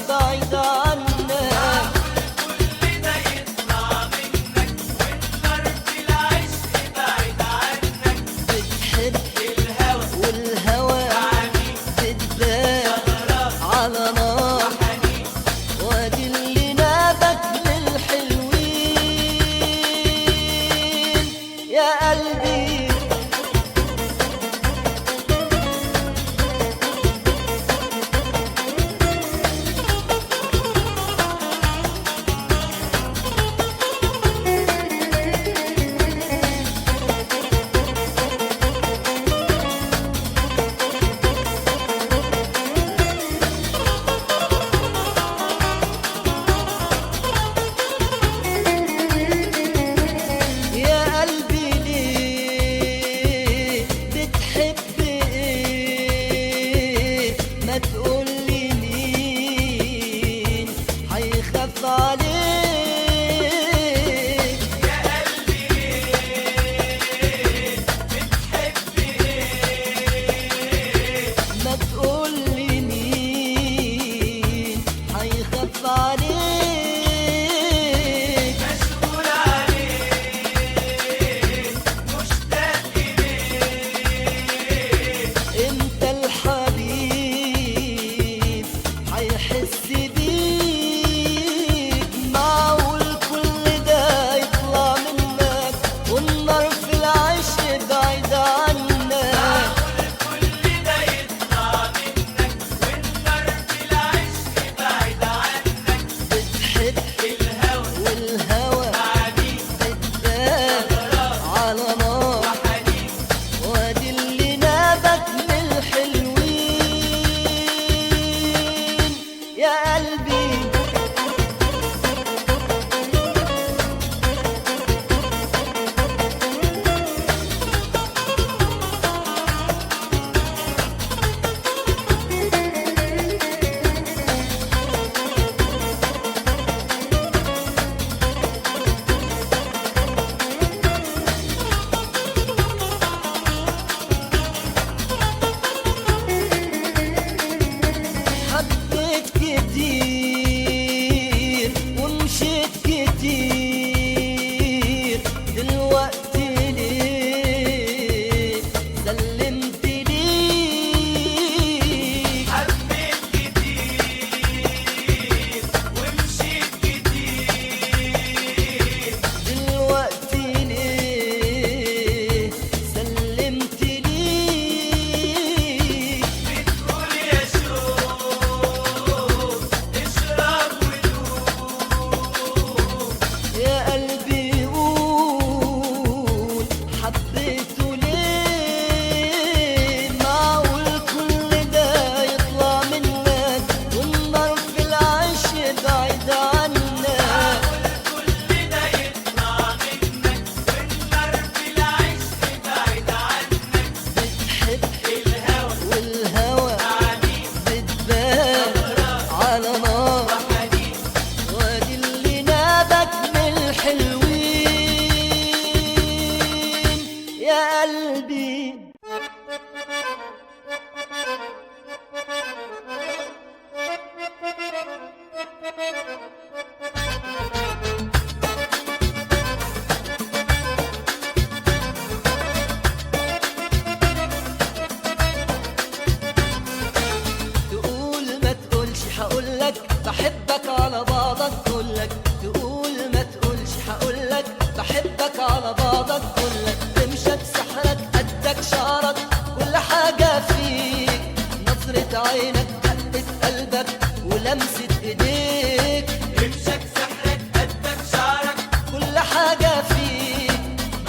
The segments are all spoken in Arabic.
بعيد عنك. كل ده يطلع منك والنار في العشق بعيد عنك. بتحب الهوى والهوى عنيك بتبان غرام على نار، وحنين. وادي اللي نابك للحلوين يا قلبي. يا قلبي ليه بتحب ايه؟ ما تقولي مين هيخاف عليك؟ يا قلبي ليه بتحب ايه؟ ما تقولي مين هيخاف عليك؟ مشغول عليك مشتاق إليك. انت الحبيب هيحس بيك. معقول كل ده يطلع منك والنار في العشق بعيد عنك؟ كل ده يطلع منك والنار في العشق بعيد عنك. بتحب الهوى والهوى عنيك بتبان على نار، وحنين. وادي اللي نابك للحلوين يا قلبي. حبيت كتير ومشيت كتير، دلوقتي ليه سلمت ليك؟ حبيت كتير ومشيت كتير. دلوقتي ليه سلمت ليك؟ بتقول يا شوق اشرب ودوق. يا قلبي قول حبيته ليه؟ معقول كل ده يطلع منك والنار في العشق بعيد عنك؟ كل ده يطلع منك والنار في العشق بعيد عنك. بتحب الهوى والهوى عنيك بتبان على نار، وحنين. وادي اللي نابك من الحلوين يا قلبي. تقول ما تقولش هقولك بحبك على بعضك كلك. تقول ما تقولش هقولك بحبك على بعضك كلك. تمشى بسحرك قدك شعرك كل حاجة فيك، نظرة عينك دقة قلبك ولمسة ايديك. رمشك سحرك قدك شعرك كل حاجة فيك،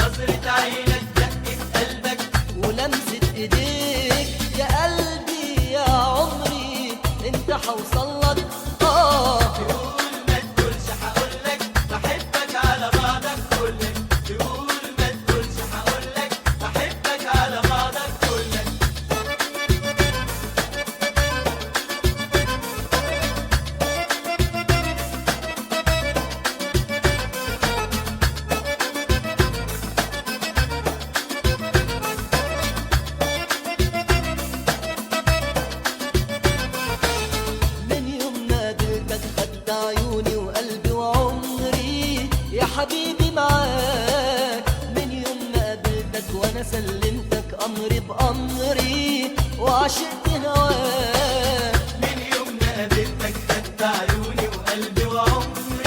نظرة عينك دقة قلبك. ولمسة ايديك يا قلبي يا عمري انت هوصلك. تقول ما تقولش هقولك بحبك على بعضك كلك. تقول ما تقولش هقولك بحبك على بعضك كلك. حبيبي معاك من يوم ما قابلتك وانا سلمتك امري بامري وعشقت هواك. من يوم ما قابلتك خدت عيوني وقلبي وعمري.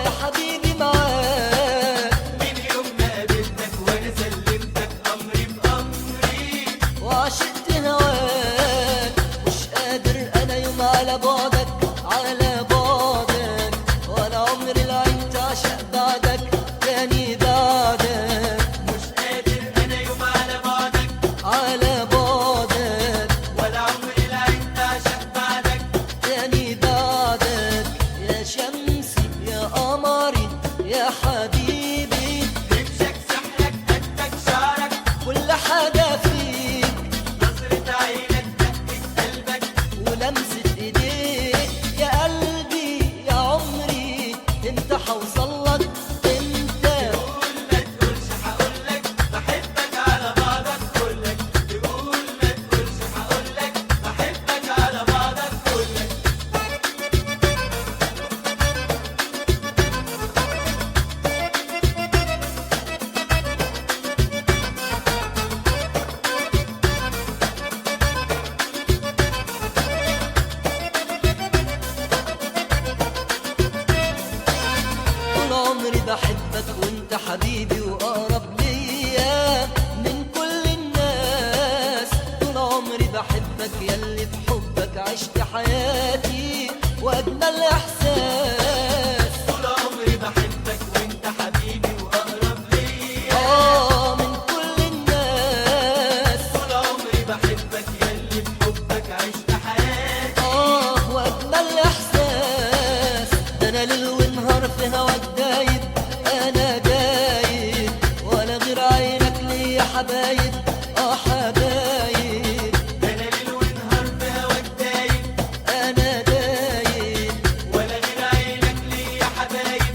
يا حبيبي معاك من يوم ما قابلتك وانا سلمتك امري بامري وعشقت هواك. مش قادر انا يوم على بعدك على بعدك، ولا عمري العين تعشق بعدك تاني بعدك. مش قادر انا يوم على بعدك على بعدك ولا عمري العين تعشق بعدك تاني بعدك. يا شمسي يا قمري يا حبيبي، رمشك سحرك قدك شعرك كل حاجة فيك، نظرة عينك دقة قلبك ولمسة ايديك يا قلبي يا عمري. انت حوصلك انت، تقول ما تقولش هقولك بحبك على بعضك كلك. تقول ما تقولش هقولك بحبك على بعضك كلك. طول عمري بحبك وانت حبيبي واقرب ليا من كل الناس. طول عمري بحبك ياللي بحبك عشت حياتي واجمل احساس. طول عمري بحبك وانت حبيبي واقرب ليا. من كل الناس. طول عمري بحبك ياللي بحبك عشت حياتي. واجمل احساس. ده انا ليل ونهار في هواك دايب، انا دايب ولا غير عينك ليا حبايب. حبايب انا ليل ونهار في هواك دايب انا دايب ولا غير عينك ليا حبايب.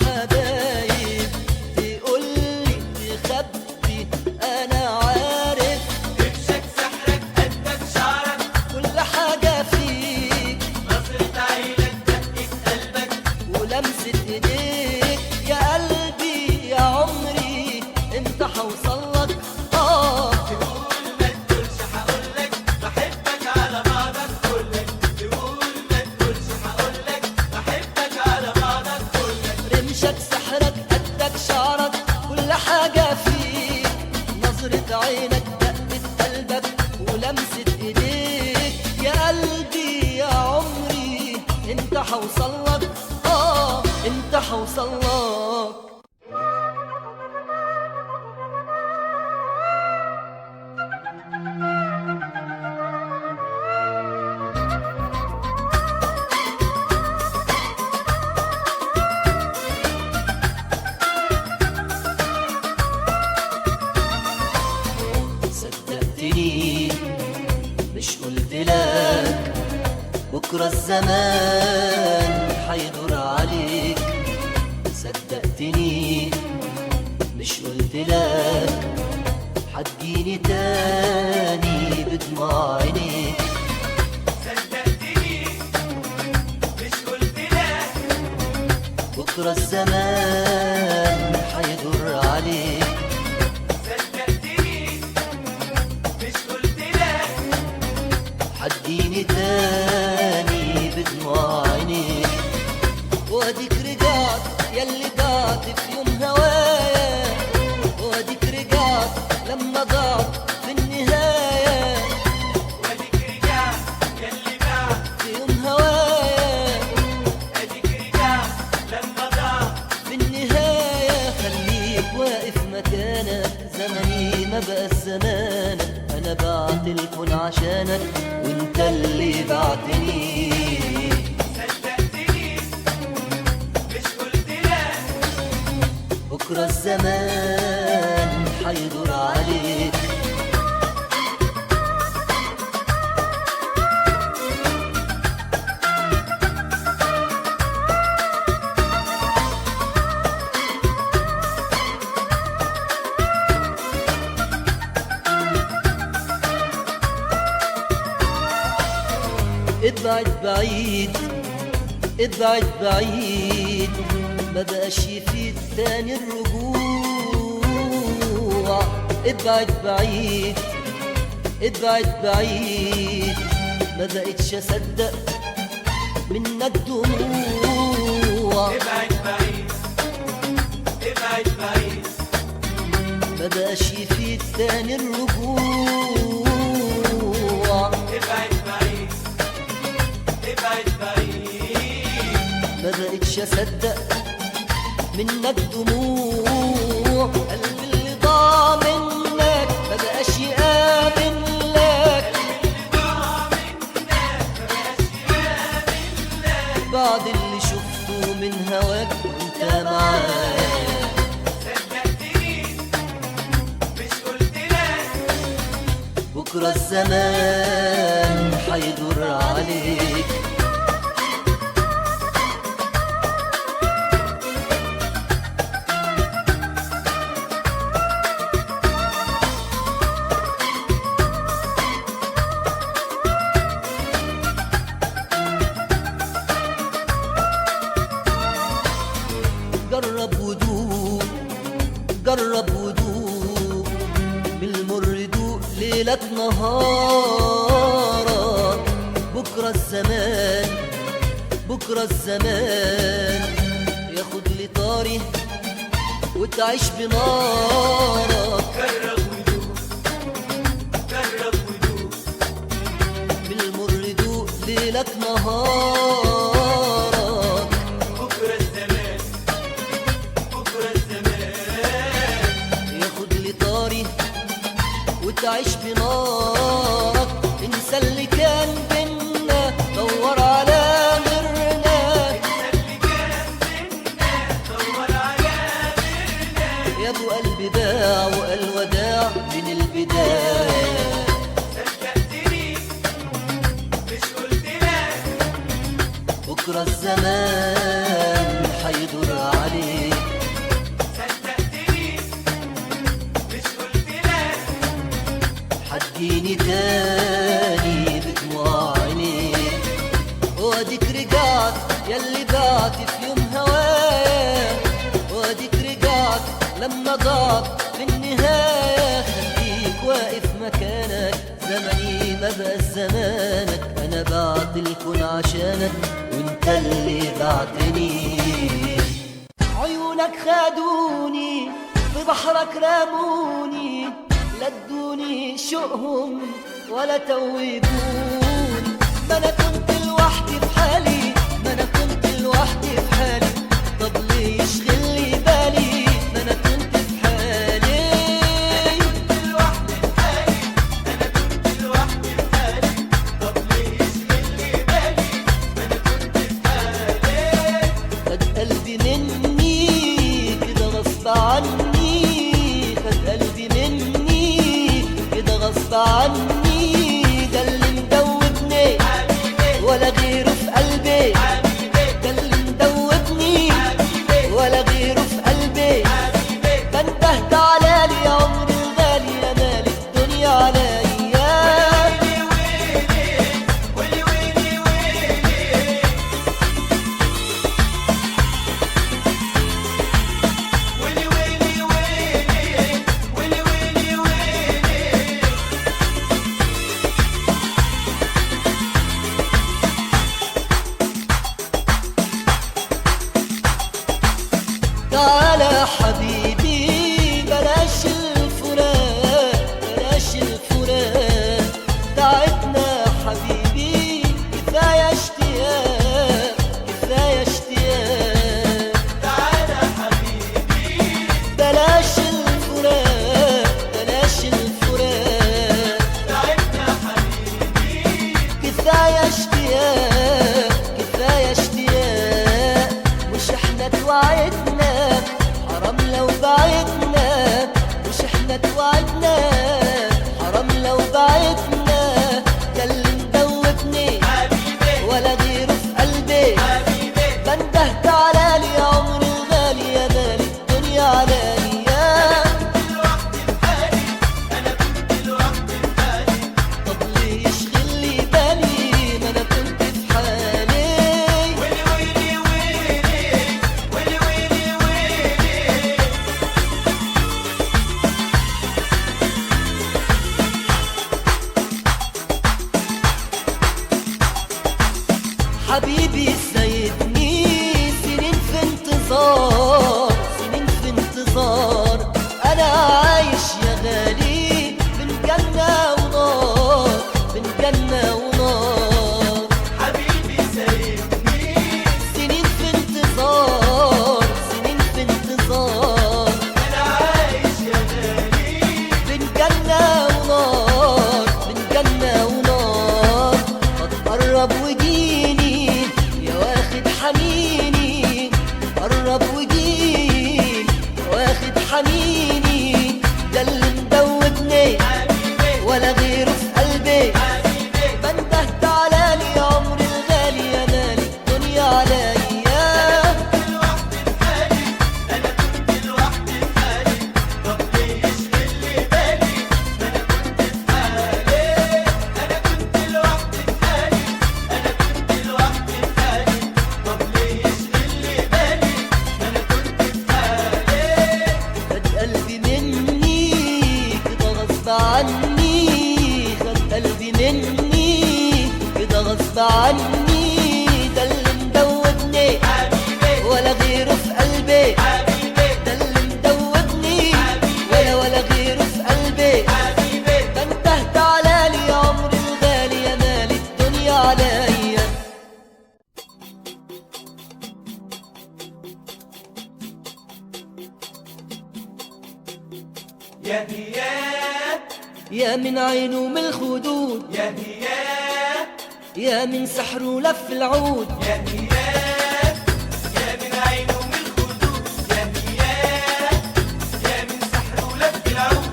حبايب. تقولي تخبي انا عارف، رمشك سحرك قدك شعرك كل حاجة فيك، نظرة عينك دقة قلبك ولمسة ايديك يا قلبي يا عمري. انت حوصلك تقول ما تقولش هقولك بحبك على بعضك كلك. تقول ما تقولش هقولك بحبك على بعضك كلك. رمشك سحرك قدك شعرك كل حاجة فيك، نظرة عينك دقة قلبك ولمسة ايديك يا قلبي يا عمري. انت حوصلك انت حوصلك. صدقتني مش قلتلك بكرة الزمان حيدور عليك. صدقتني مش قلتلك حتجيني تاني بدموع عينيك. صدقتني مش قلتلك بكرة الزمان حيدور عليك. صدقتني مش قلتلك حتجيني تاني بدموع عينيك. واديك رجعت ياللي ضعت في يوم هوايا، واديك رجعت لما ضعت في النهاية. واديك رجعت ياللي بعت في يوم هوايا اديك رجعت لما ضاع. في النهاية. خليك واقف مكانك، زمني ما بقى زمانك. أنا بعت الكون عشانك وانت اللي بعتني. صدقتني مش قلتلك بكرة الزمان حيدور عليك. ابعد بعيد ابعد بعيد ما بقاش يفيد تاني الرجوع. ابعد بعيد ابعد بعيد، ما بقتش اصدق منك دموع. ابعد بعيد ابعد بعيد، ما بقاش يفيد تاني الرجوع. ابعد بعيد ابعد بعيد، ما بقتش اصدق منك دموع. قلبي اللي ضاع منك ما بقاش يآمن لك، بعد اللي شفته من هواك وانت معاك. صدقتني مش قلت لك بكرة الزمان حيدور عليك. جرب ودوق جرب ودوق، بالمر دوق ليلك نهارك. بكرة الزمان بكرة الزمان ياخد لي طاري وتعيش بنارك. جرب ودوق جرب ودوق، بالمر دوق ليلك نهارك. بكرة الزمان بكرة الزمان ياخد لي طاري وتعيش بنارك. انسى اللي كان بينا، دور على غيرنا. اللي كان بينا دور على غيرنا. يا ابو قلبي باع وقال وداع من البداية. صدقتني مش قلت لك بكرة الزمان حيدور عليك. صدقتني مش قلت لك حديني تاني بدموع عينيك. واديك رجعت ياللي بعت في يوم هوايا، واديك رجعت لما ضاعت في النهاية. خليك واقف مكانك، زمني ما بقى زمانك. انا بعت الكون عشانك وانت اللي بعتني. عيونك خدوني في بحرك رموني، لا ادوني شوقهم ولا توبوني. ما انا كنت لوحدي في حالي، ما انا كنت لوحدي في حالي. طب ليه يشغل لي بالي؟ ما انا كنت في حالي. لوحدي في حالي، أنا كنت لوحدي في حالي. طب ليه يشغل لي بالي؟ ما أنا كنت في حالي. خد قلبي مني كده غصب عني، خد قلبي مني كده غصب عني. ده اللي مدوبني ولا غيره في قلبي، ده اللي مدوبني ولا غيره في قلبي. بنتهت على لي يا عمري الغالي، يا مال الدنيا عليا. ويلي ويلي ويلي ويلي ويلي ويلي ويلي ويلي. تعالى حبيبي بلاش الفراق بلاش الفراق. تعبنا حبيبي كفاية اشتياق كفاية اشتياق. تعالى حبيبي بلاش الفراق بلاش الفراق. تعبنا حبيبي. كفاية اشتياق كفاية اشتياق. مش احنا توعدنا، حرام لو بعدنا. مش احنا توعدنا، حرام لو بعدنا. ده اللي مدوبني ولا غيره في قلبي. بندهت على لي يا عمري الغالي، يا مال الدنيا عليا. لوحدي في حالي، أنا كنت لوحدي في حالي. طب ليه يشغل لي بالي؟ ما انا كنت في حالي. ويلي ويلي ويلي ويلي ويلي عني، ده اللي مدوبني حبيبي ولا غيره في قلبي، حبيبي ده اللي مدوبني ولا غيره في قلبي. حبيبي ده انت تعالى لي يا عمري الغالي، يا مال الدنيا عليا. يا هيا يا من عينه من الخدود، يا هيا يا من سحره لف العود، يا هيا يا من عينه من الخدود، يا هيا يا من سحر ولف العود.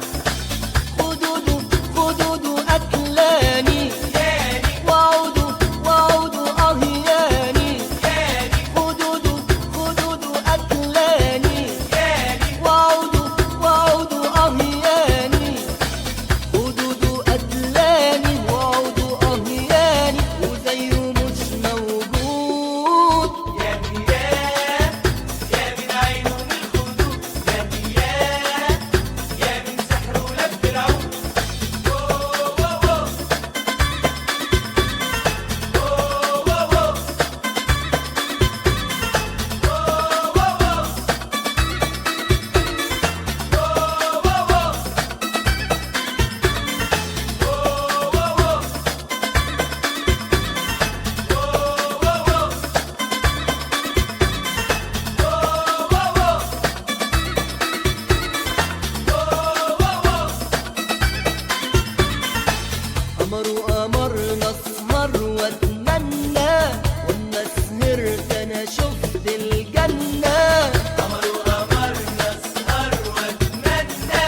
خدوده خدوده أكلاني ياني وعوده وعوده أهياني، ياني خدوده خدوده أكلاني ياني وعوده وعوده أهياني، خدوده أكلاني وعوده أهياني وزيه مش موجود. يا هيا يا من عينه من الخدود، يا هيا يا من سحر ولف العود. أوه أوه أوه أوه أوه أوه قمر وقمر نسهر واتمنى، واما سهرت انا شفت الجنة. قمر وقمر نسهر واتمنى،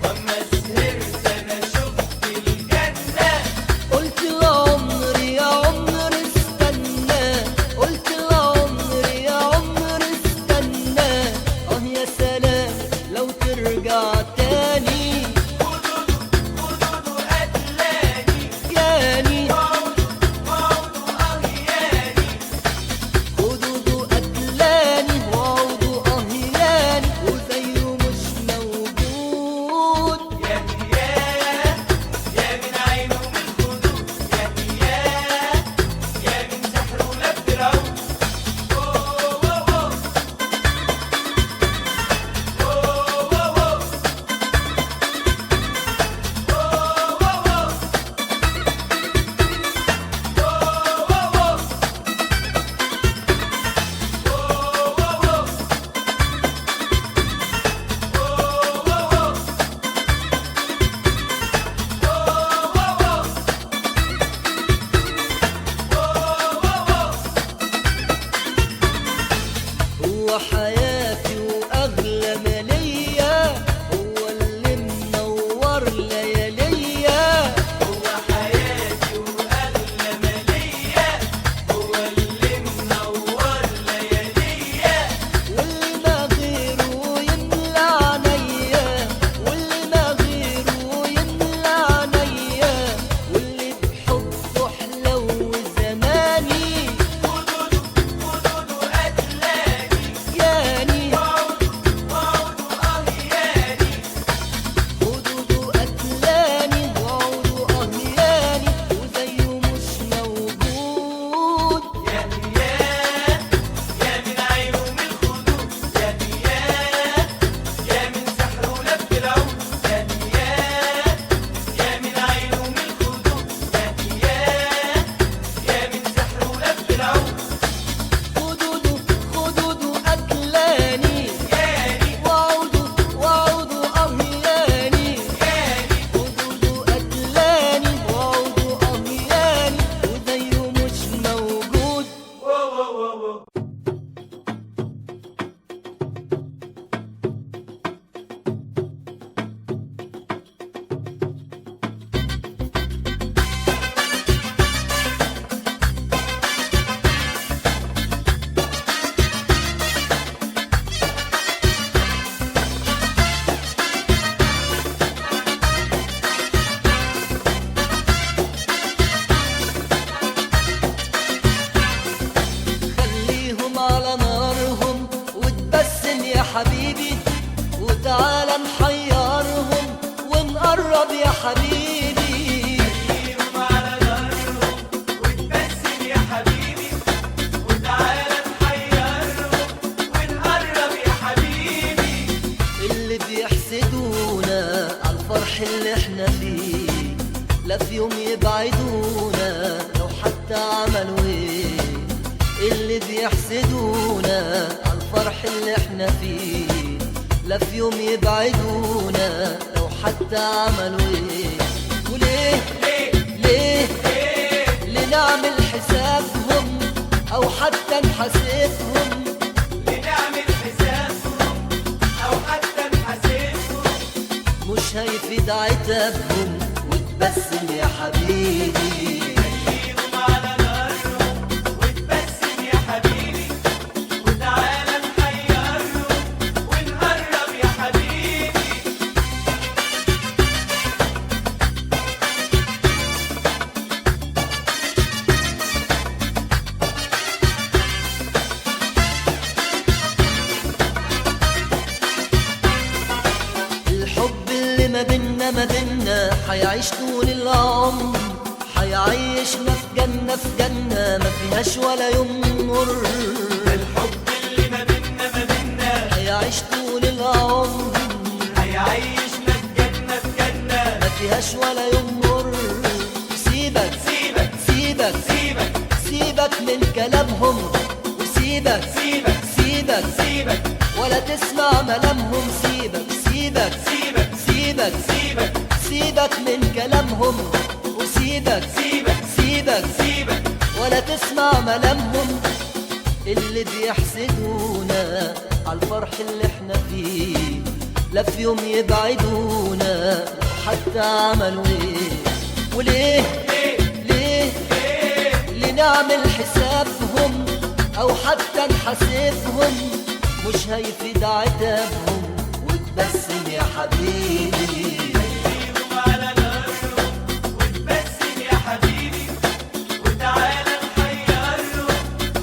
واما سهرت انا شفت الجنة. قلت لعمري يا عمر استنى، قلت لعمري يا عمر استنى، اه يا سلام لو ترجع تاني خدوده قتلاني، ياني، وعوده أهياني. خدوده أكلاني وعوده أهياني وزيه مش موجود. يا هيا يا من عينه من الخدود، يا هيا يا من سحر ولف العود. أوه أوه أوه أوه أوه أوه هو حياتي وأغلى ما ليا، هو اللي منور لياليا، هو حياتي وأغلى ما ليا، هو اللي منور لياليا. واللي ما غيره يملى عينيا، واللي ما غيره يملى عينيا، واللي بحبه حلو زماني خدوده قتلاني، ياني، وعوده أهياني. خدوده أكلاني وعوده أهياني وزيه مش موجود. يا هيا يا من عينه من الخدود، يا هيا يا من سحر ولف العود، يا هيا يا من عينه من الخدود، يا هيا يا من سحر ولف العود. خدوده خدوده أكلاني ياني وعوده وعوده أهياني، ياني خدوده أكلاني وعوده أهياني وزيه مش موجود. واو واو واو واو. خليهم على نارهم وتبسم يا حبيبي، وتعالى نحيرهم ونقرب يا حبيبي. خليهم على نارهم وتبسم لا في يوم يبعدونا لو حتى عملوا ايه اللي بيحسدونا عالفرح اللي احنا فيه. لا في يوم يبعدونا لو حتى عملوا ايه. وليه ليه لنعمل حسابهم او حتى نحاسبهم. لنعمل حسابهم أو حتى نحاسبهم. مش هيفيد عتابهم وتبسم يا حبيبي. خليهم على نارهم وتبسم يا حبيبي، وتعالى نحيرهم ونقرب يا حبيبي. الحب اللي ما بينا حيعيش طول العمر، حيعيشنا في جنة ما فيهاش ولا يوم مر. الحب اللي ما بينا حيعيش طول العمر، هيعيشنا في جنة ما فيهاش ولا يوم مر. سيبك سيبك سيبك سيبك سيبك من كلامهم، وسيبك سيبك سيبك سيبك ولا تسمع ملامهم. سيبك سيبك سيبك سيبك سيبك سيبك من كلامهم، وسيبك سيبك سيبك سيبك ولا تسمع ملامهم. اللي بيحسدونا عالفرح اللي احنا فيه لا في يوم يبعدونا حتى عملوا ايه. وليه ليه لنعمل حسابهم او حتى نحاسبهم. مش هيفيد عتابهم وتبسم يا حبيبي. خليهم على نارهم وتبسم يا حبيبي، وتعالى نحيرهم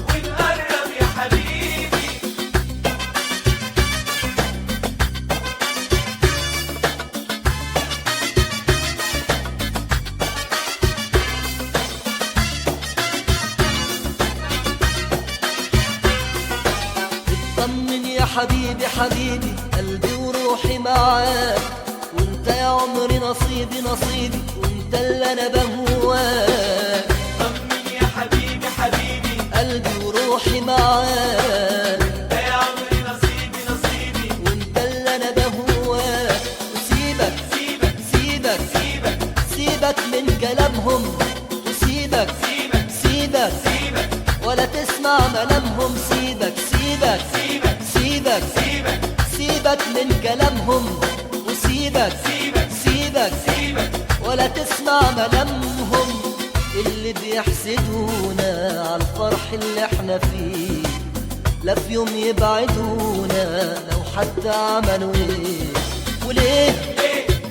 ونقرب يا حبيبي. اطمن يا حبيبي حبيبي، قلبي وروحي معاك، وانت يا عمري نصيبي وانت اللي انا بهواك. طمن يا حبيبي حبيبي، قلبي وروحي معاك، ده يا عمري نصيبي وانت اللي انا بهواك. وسيبك سيبك سيبك سيبك سيبك من كلامهم، وسيبك سيبك سيبك سيبك ولا تسمع ملامهم. سيبك سيبك سيبك سيبك سيبك سيبك من كلامهم، وسيبك سيبك سيبك سيبك ولا تسمع ملامهم. اللي بيحسدونا عالفرح اللي احنا فيه لا في يوم يبعدونا لو حتى عملوا ايه. وليه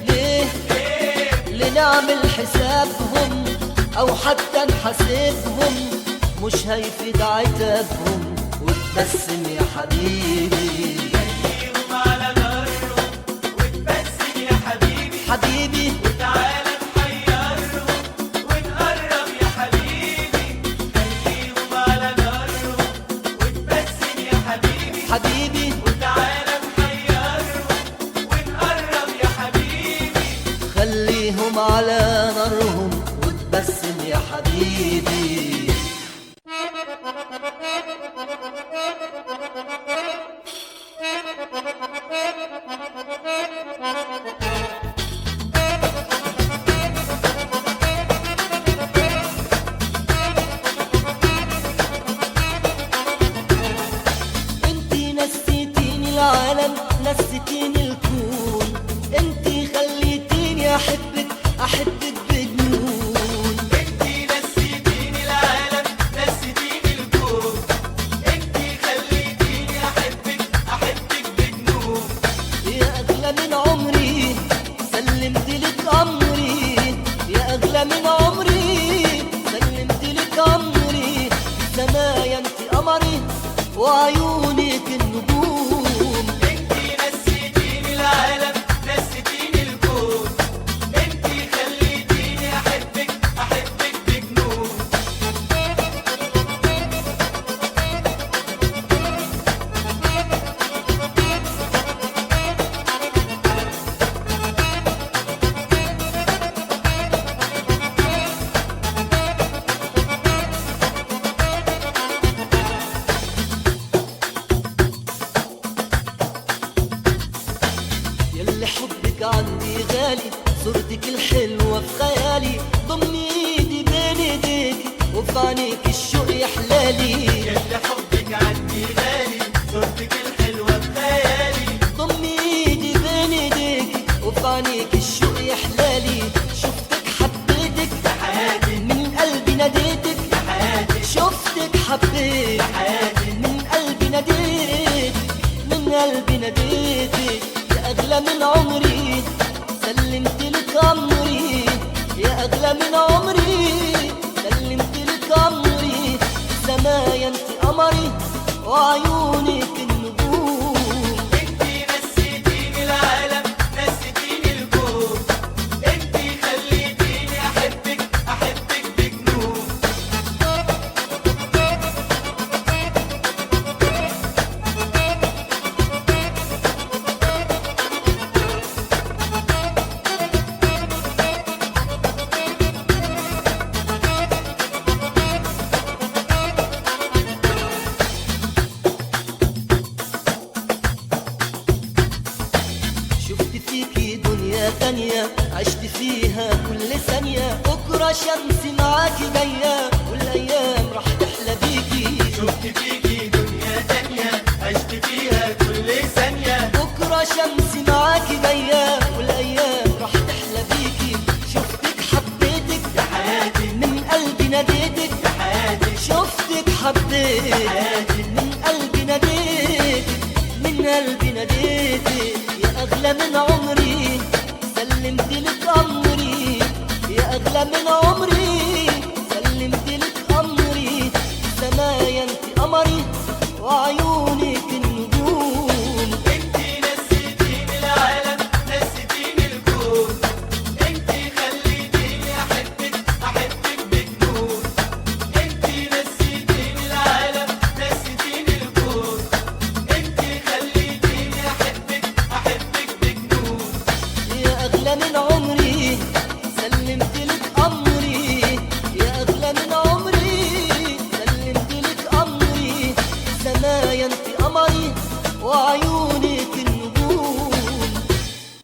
ليه لنعمل حسابهم او حتى نحاسبهم. مش هيفيد عتابهم وتبسم يا حبيبي. خليهم على نارهم وتبسم يا حبيبي، حبيبي وتعالى نحيرهم ونقرب يا حبيبي. خليهم على نارهم وتبسم يا حبيبي، حبيبي وتعالى نحيرهم ونقرب يا حبيبي. خليهم على نارهم وتبسم يا حبيبي. انتي نسيتيني العالم، نسيتيني الكون، انتي خليتيني احبك بجنون. انتي نسيتيني العالم، نسيتيني الكون، انتي خليتيني احبك بجنون. يا اغلى من عمري سلمت لك امري، يا اغلى من عمري سلمت لك امري. في سمايا انت قمري وعيونك النجوم. انتي نسيتيني العالم، نسيتيني الكون، انتي خليتيني احبك بجنون. صورتك الحلوة في خيالي، ضمي ايدي بين ايديك وفي عينيك الشوق يحلالي. ياللي حبك عندي غالي، صورتك الحلوة بخيالي. ضمي ايدي بين ايديك وفي عينيك الشوق يحلالي. شفتك حبيتك يا حياتي من قلبي ناديتك، يا حياتي شفتك حبيت يا حياتي من قلبي ناديتك، من قلبي ناديتك. يا أغلى من عمري سلمت لك أمري، يا أغلى من عمري سلمت لك أمري. سمايا انت قمري وعيونك النجوم. انتي نسيتيني العالم، نسيتيني الكون. انتي خليتيني احبك، احبك بجنون. شفت فيكي دنيا تانية عشت فيها كل ثانية، بكرة شمسي معاكي جاية والأيام راح تحلى بيكي. شفت فيكي دنيا تانية عشت فيها كل ثانية. بكرة شمسي معاكي جاية والأيام راح تحلى بيكي. شفتك حبيتك يا حياتي من قلبي ناديتك، يا حياتي شفتك حبيت حياتي من قلبي ناديتك، من قلبي ناديتك. يا أغلى من عمري سلمت لك أمري، يا أغلى من عمري سلمت لك أمري. سمايا انت قمري وعيوني